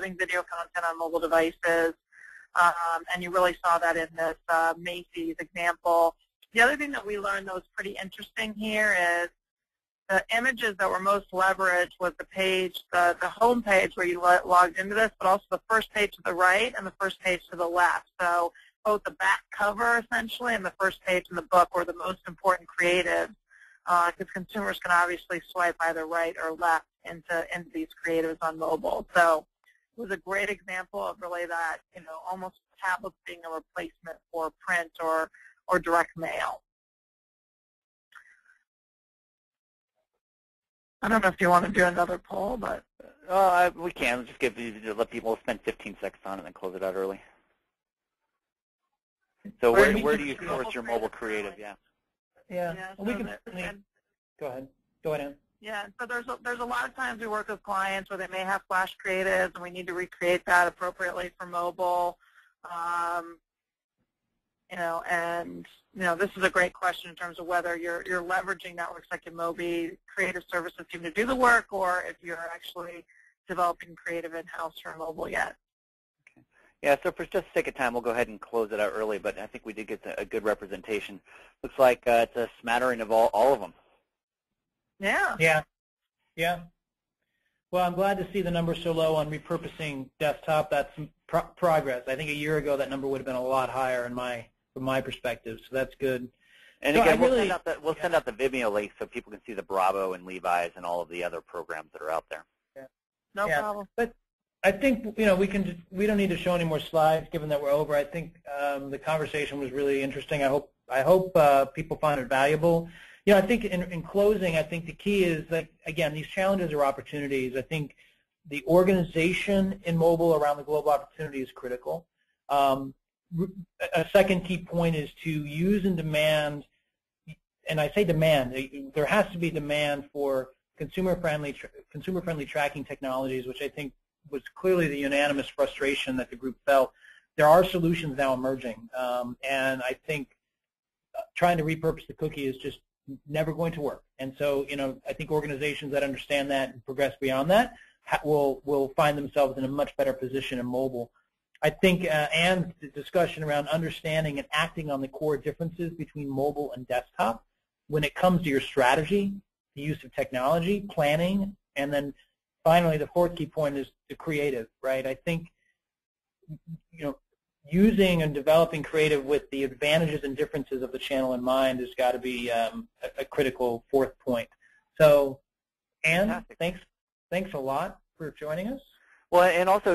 serving video content on mobile devices. And you really saw that in this Macy's example. The other thing that we learned that was pretty interesting here is the images that were most leveraged was the page, the home page where you logged into this, but also the first page to the right and the first page to the left. So both the back cover, essentially, and the first page in the book were the most important creatives, because consumers can obviously swipe either right or left into these creatives on mobile. So it was a great example of really that, almost tablets being a replacement for print or direct mail. I don't know if you want to do another poll, but we can. Just let people spend 15 seconds on it and then close it out early. So where do you source your mobile creative? Yeah. Yeah. Well, we can go ahead. Go ahead, Ann. Yeah. So there's a lot of times we work with clients where they may have flash creatives, and we need to recreate that appropriately for mobile. This is a great question in terms of whether you're leveraging networks like Mobi creative services team to do the work, or if you're actually developing creative in-house for mobile yet. Okay. Yeah, so for just the sake of time, we'll go ahead and close it out early, but I think we did get a good representation. Looks like it's a smattering of all of them. Yeah. Yeah. Yeah. Well, I'm glad to see the number so low on repurposing desktop. That's some progress. I think a year ago that number would have been a lot higher from my perspective, so that's good. And so again, we'll send out the Vimeo link so people can see the Bravo and Levi's and all of the other programs that are out there. Yeah. No problem. But I think we don't need to show any more slides given that we're over. I think the conversation was really interesting. I hope people find it valuable. I think in closing, I think the key is that, again, these challenges are opportunities. I think the organization in mobile around the global opportunity is critical. A second key point is to use and demand, and I say demand, there has to be demand for consumer-friendly tracking technologies, which I think was clearly the unanimous frustration that the group felt. There are solutions now emerging, and I think trying to repurpose the cookie is just never going to work. And so, I think organizations that understand that and progress beyond that will find themselves in a much better position in mobile. I think, and the discussion around understanding and acting on the core differences between mobile and desktop when it comes to your strategy, the use of technology, planning, and then finally the fourth key point is the creative, right? I think, using and developing creative with the advantages and differences of the channel in mind has got to be a critical fourth point. So, Ann, thanks a lot for joining us. Well, and also